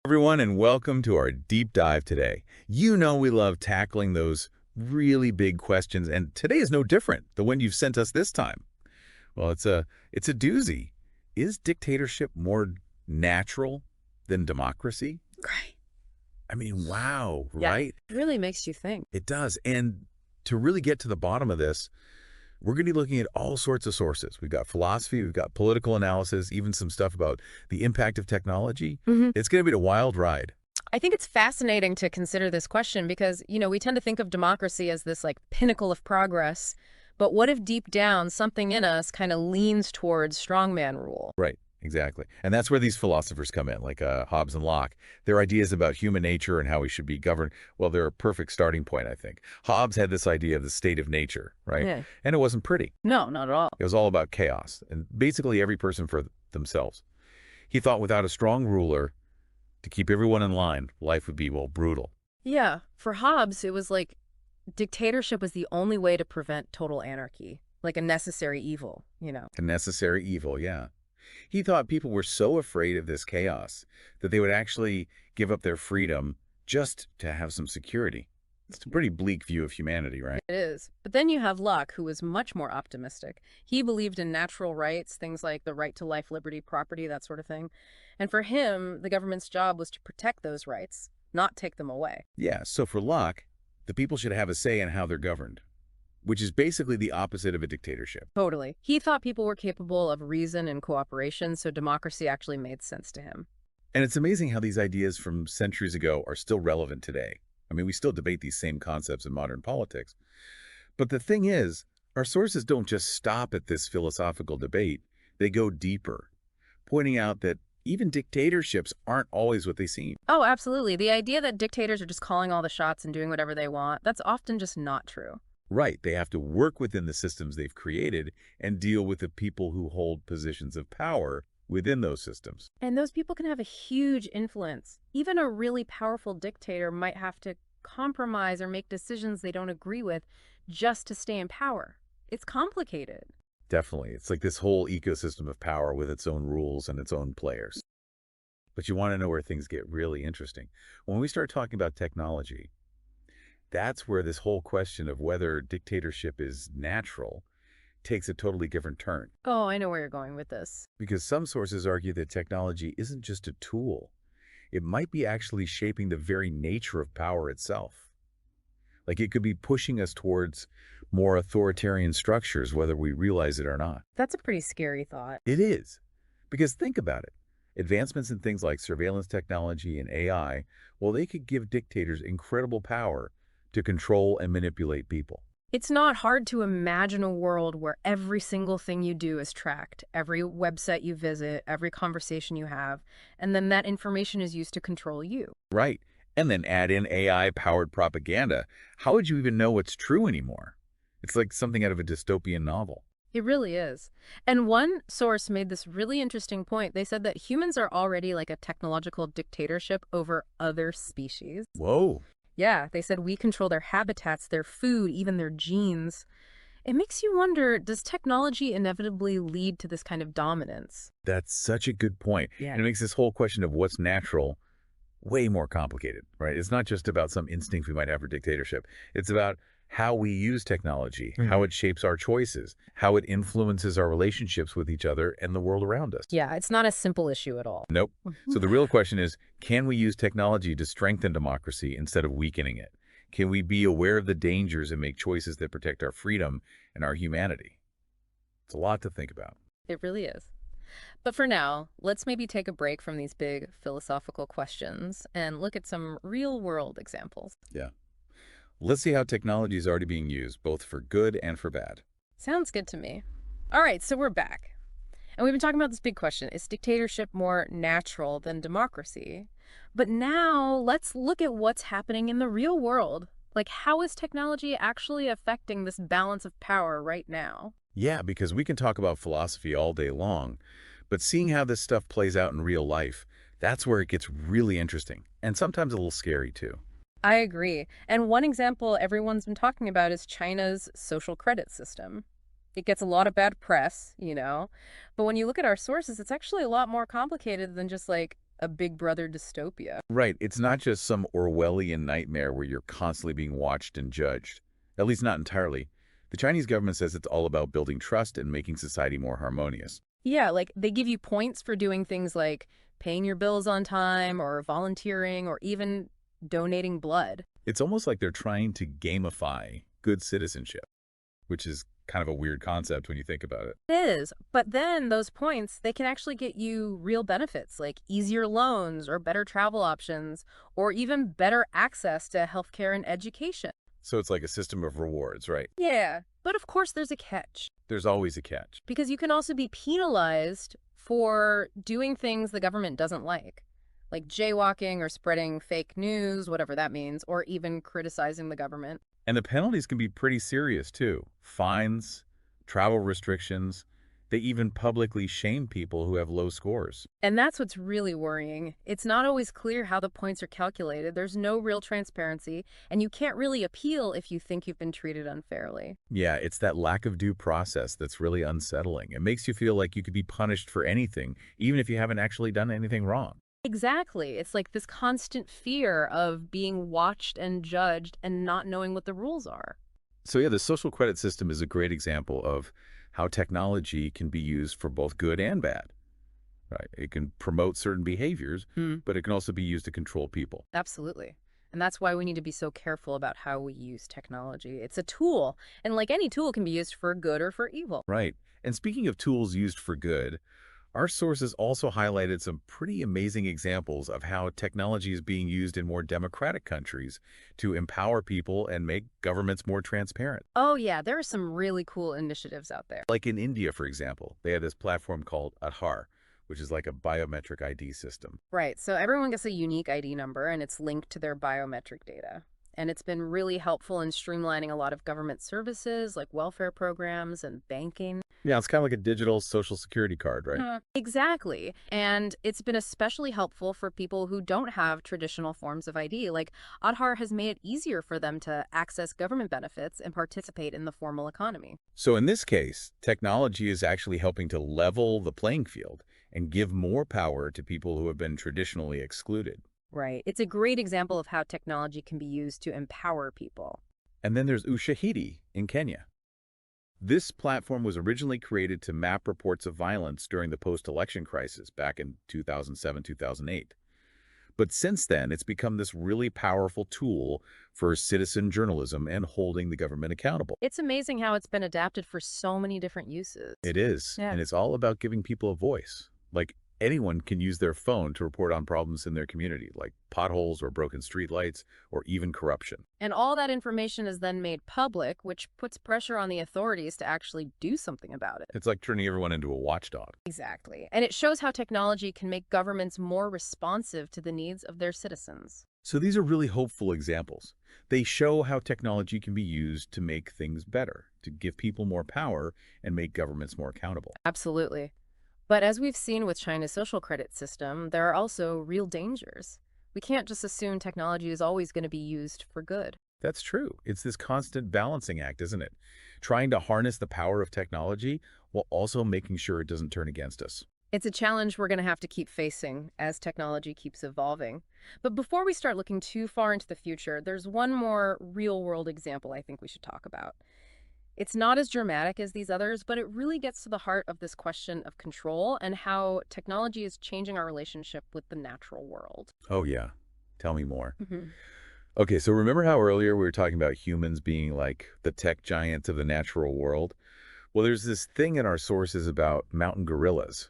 Everyone, and welcome to our deep dive today. You know we love tackling those really big questions, and today is no different, the one you've sent us this time. Well, it's a doozy. Is dictatorship more natural than democracy? Right. I mean, wow, Yeah. right? It really makes you think. It does. And to really get to the bottom of this, we're going to be looking at all sorts of sources. We've got philosophy, we've got political analysis, even some stuff about the impact of technology. hmm It's going to be a wild ride. I think it's fascinating to consider this question because, we tend to think of democracy as this pinnacle of progress. But what if deep down something in us kind of leans towards strongman rule? Right, exactly. And that's where these philosophers come in, like Hobbes and Locke. Their ideas about human nature and how we should be governed, well, they're a perfect starting point, I think. Hobbes had this idea of the state of nature, right? Yeah. And it wasn't pretty. No, not at all. It was all about chaos, and basically every person for themselves. He thought without a strong ruler to keep everyone in line, life would be, well, brutal. Yeah. For Hobbes, it was like dictatorship was the only way to prevent total anarchy, like a necessary evil. A necessary evil, yeah. He thought people were so afraid of this chaos that they would actually give up their freedom just to have some security. It's a pretty bleak view of humanity, right? It is. But then you have Locke, who was much more optimistic. He believed in natural rights, things like the right to life, liberty, property, that sort of thing. And for him, the government's job was to protect those rights, not take them away. Yeah, so for Locke, the people should have a say in how they're governed, which is basically the opposite of a dictatorship. Totally. He thought people were capable of reason and cooperation, so democracy actually made sense to him. And it's amazing how these ideas from centuries ago are still relevant today. I mean, we still debate these same concepts in modern politics. But the thing is, our sources don't just stop at this philosophical debate. They go deeper, pointing out that even dictatorships aren't always what they seem. Oh, absolutely. The idea that dictators are just calling all the shots and doing whatever they want, that's often just not true. Right, they have to work within the systems they've created and deal with the people who hold positions of power within those systems. And those people can have a huge influence. Even a really powerful dictator might have to compromise or make decisions they don't agree with just to stay in power. It's complicated. Definitely. It's like this whole ecosystem of power with its own rules and its own players. But you want to know where things get really interesting. When we start talking about technology, that's where this whole question of whether dictatorship is natural takes a totally different turn. Oh, I know where you're going with this. Because some sources argue that technology isn't just a tool. It might be actually shaping the very nature of power itself. Like it could be pushing us towards more authoritarian structures, whether we realize it or not. That's a pretty scary thought. It is. Because think about it. Advancements in things like surveillance technology and AI, well, they could give dictators incredible power to control and manipulate people. It's not hard to imagine a world where every single thing you do is tracked, every website you visit, every conversation you have, and then that information is used to control you. Right. And then add in AI-powered propaganda. How would you even know what's true anymore? It's like something out of a dystopian novel. It really is. And one source made this really interesting point. They said that humans are already like a technological dictatorship over other species. Whoa. Yeah, they said we control their habitats, their food, even their genes. It makes you wonder, does technology inevitably lead to this kind of dominance? That's such a good point. Yeah. And it makes this whole question of what's natural way more complicated, right? It's not just about some instinct we might have for dictatorship. It's about how we use technology, how it shapes our choices, how it influences our relationships with each other and the world around us. Yeah, it's not a simple issue at all. Nope. So the real question is, can we use technology to strengthen democracy instead of weakening it? Can we be aware of the dangers and make choices that protect our freedom and our humanity? It's a lot to think about. It really is. But for now, let's maybe take a break from these big philosophical questions and look at some real-world examples. Yeah. Let's see how technology is already being used, both for good and for bad. Sounds good to me. All right, so we're back. And we've been talking about this big question. Is dictatorship more natural than democracy? But now let's look at what's happening in the real world. Like, how is technology actually affecting this balance of power right now? Yeah, because we can talk about philosophy all day long, but seeing how this stuff plays out in real life, that's where it gets really interesting, and sometimes a little scary too. I agree. And one example everyone's been talking about is China's social credit system. It gets a lot of bad press, but when you look at our sources, it's actually a lot more complicated than just like a Big Brother dystopia. Right. It's not just some Orwellian nightmare where you're constantly being watched and judged. At least not entirely. The Chinese government says it's all about building trust and making society more harmonious. Yeah, like they give you points for doing things like paying your bills on time or volunteering or even donating blood. It's almost like they're trying to gamify good citizenship, which is kind of a weird concept when you think about it. It is, but then those points, they can actually get you real benefits like easier loans or better travel options or even better access to healthcare and education. So it's like a system of rewards, right? Yeah, but of course there's a catch There's always a catch. because you can also be penalized for doing things the government doesn't like jaywalking or spreading fake news, whatever that means, or even criticizing the government. And the penalties can be pretty serious, too. Fines, travel restrictions. They even publicly shame people who have low scores. And that's what's really worrying. It's not always clear how the points are calculated. There's no real transparency, and you can't really appeal if you think you've been treated unfairly. Yeah, it's that lack of due process that's really unsettling. It makes you feel like you could be punished for anything, even if you haven't actually done anything wrong. Exactly. It's like this constant fear of being watched and judged and not knowing what the rules are. So yeah, the social credit system is a great example of how technology can be used for both good and bad. Right? It can promote certain behaviors, but it can also be used to control people. Absolutely. And that's why we need to be so careful about how we use technology. It's a tool, and like any tool can be used for good or for evil. Right. And speaking of tools used for good, our sources also highlighted some pretty amazing examples of how technology is being used in more democratic countries to empower people and make governments more transparent. Oh yeah, there are some really cool initiatives out there. Like in India, for example, they had this platform called Aadhaar, which is like a biometric ID system. Right, so everyone gets a unique ID number and it's linked to their biometric data. And it's been really helpful in streamlining a lot of government services like welfare programs and banking. Yeah, it's kind of like a digital social security card, right? Exactly. And it's been especially helpful for people who don't have traditional forms of ID. Like Aadhaar has made it easier for them to access government benefits and participate in the formal economy. So in this case, technology is actually helping to level the playing field and give more power to people who have been traditionally excluded. Right. It's a great example of how technology can be used to empower people. And then there's Ushahidi in Kenya. This platform was originally created to map reports of violence during the post-election crisis back in 2007, 2008. But since then, it's become this really powerful tool for citizen journalism and holding the government accountable. It's amazing how it's been adapted for so many different uses. It is, Yeah. and it's all about giving people a voice. Like anyone can use their phone to report on problems in their community, like potholes or broken streetlights or even corruption. And all that information is then made public, which puts pressure on the authorities to actually do something about it. It's like turning everyone into a watchdog. Exactly. And it shows how technology can make governments more responsive to the needs of their citizens. So these are really hopeful examples. They show how technology can be used to make things better, to give people more power and make governments more accountable. Absolutely. But as we've seen with China's social credit system, there are also real dangers. We can't just assume technology is always going to be used for good. That's true. It's this constant balancing act, isn't it? Trying to harness the power of technology while also making sure it doesn't turn against us. It's a challenge we're going to have to keep facing as technology keeps evolving. But before we start looking too far into the future, there's one more real-world example I think we should talk about. It's not as dramatic as these others, but it really gets to the heart of this question of control and how technology is changing our relationship with the natural world. Oh, yeah. Tell me more. Okay, so remember how earlier we were talking about humans being like the tech giants of the natural world? Well, there's this thing in our sources about mountain gorillas.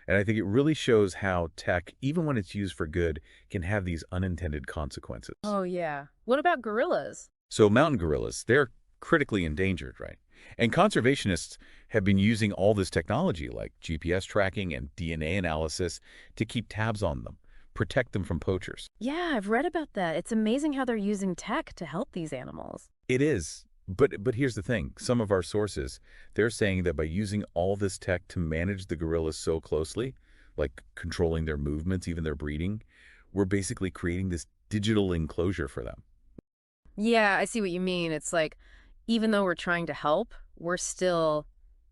And I think it really shows how tech, even when it's used for good, can have these unintended consequences. Oh, yeah. What about gorillas? So mountain gorillas, they're critically endangered, right? And conservationists have been using all this technology like GPS tracking and DNA analysis to keep tabs on them, protect them from poachers. Yeah, I've read about that. It's amazing how they're using tech to help these animals. It is. But here's the thing. Some of our sources, they're saying that by using all this tech to manage the gorillas so closely, like controlling their movements, even their breeding, we're basically creating this digital enclosure for them. Yeah, I see what you mean. It's like, even though we're trying to help, we're still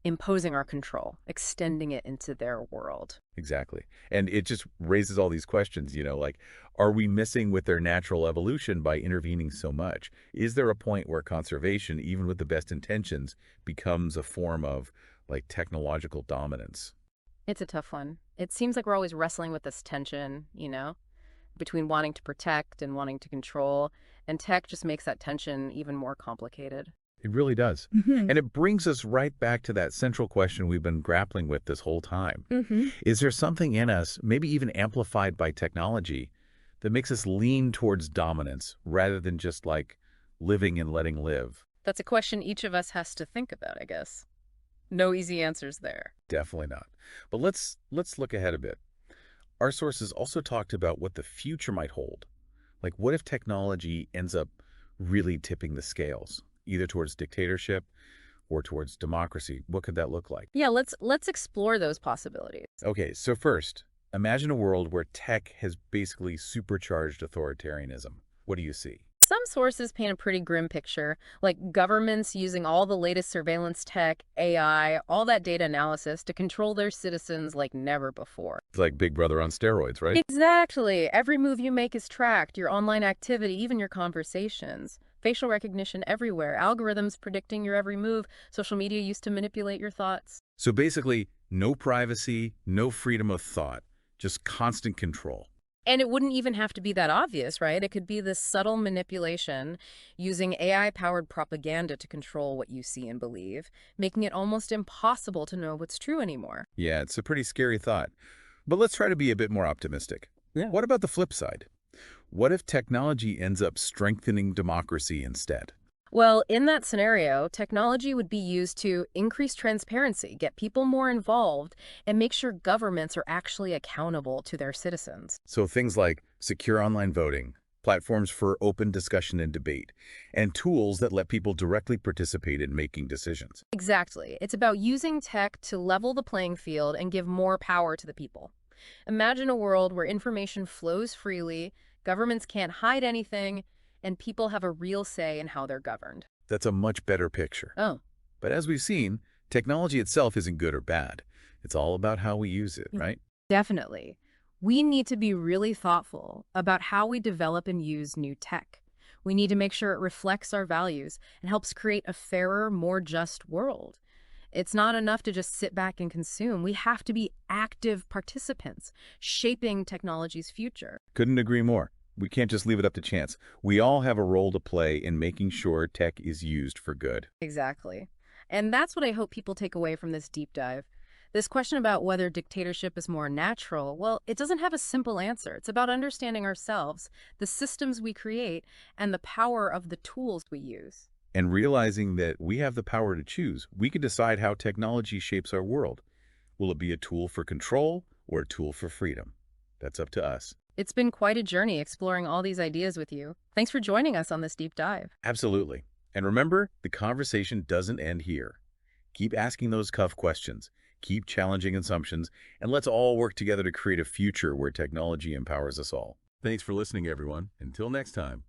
imposing our control, extending it into their world. Exactly. And it just raises all these questions, like, are we missing with their natural evolution by intervening so much? Is there a point where conservation, even with the best intentions, becomes a form of, like, technological dominance? It's a tough one. It seems like we're always wrestling with this tension, between wanting to protect and wanting to control, and tech just makes that tension even more complicated. It really does. Hmm. And it brings us right back to that central question we've been grappling with this whole time. Hmm. Is there something in us, maybe even amplified by technology, that makes us lean towards dominance rather than just like living and letting live? That's a question each of us has to think about, I guess. No easy answers there. Definitely not. But let's look ahead a bit. Our sources also talked about what the future might hold. Like, what if technology ends up really tipping the scales, either towards dictatorship or towards democracy? What could that look like? Yeah, let's explore those possibilities. Okay, so first, imagine a world where tech has basically supercharged authoritarianism. What do you see? Some sources paint a pretty grim picture, like governments using all the latest surveillance tech, AI, all that data analysis to control their citizens like never before. It's like Big Brother on steroids, right? Exactly. Every move you make is tracked, your online activity, even your conversations. Facial recognition everywhere, algorithms predicting your every move, social media used to manipulate your thoughts. So basically, no privacy, no freedom of thought, just constant control. And it wouldn't even have to be that obvious, right? It could be this subtle manipulation using AI-powered propaganda to control what you see and believe, making it almost impossible to know what's true anymore. Yeah, it's a pretty scary thought. But let's try to be a bit more optimistic. Yeah. What about the flip side? What if technology ends up strengthening democracy instead? Well, in that scenario, technology would be used to increase transparency, get people more involved, and make sure governments are actually accountable to their citizens. So things like secure online voting, platforms for open discussion and debate, and tools that let people directly participate in making decisions. Exactly. It's about using tech to level the playing field and give more power to the people. Imagine a world where information flows freely, governments can't hide anything, and people have a real say in how they're governed. That's a much better picture. Oh, But as we've seen, technology itself isn't good or bad. It's all about how we use it, right? definitely. We need to be really thoughtful about how we develop and use new tech. We need to make sure it reflects our values and helps create a fairer, more just world. It's not enough to just sit back and consume. We have to be active participants, shaping technology's future. Couldn't agree more. We can't just leave it up to chance. We all have a role to play in making sure tech is used for good. Exactly. And that's what I hope people take away from this deep dive. This question about whether dictatorship is more natural, well, it doesn't have a simple answer. It's about understanding ourselves, the systems we create, and the power of the tools we use. And realizing that we have the power to choose, we can decide how technology shapes our world. Will it be a tool for control or a tool for freedom? That's up to us. It's been quite a journey exploring all these ideas with you. Thanks for joining us on this deep dive. Absolutely. And remember, the conversation doesn't end here. Keep asking those tough questions, keep challenging assumptions, and let's all work together to create a future where technology empowers us all. Thanks for listening, everyone. Until next time.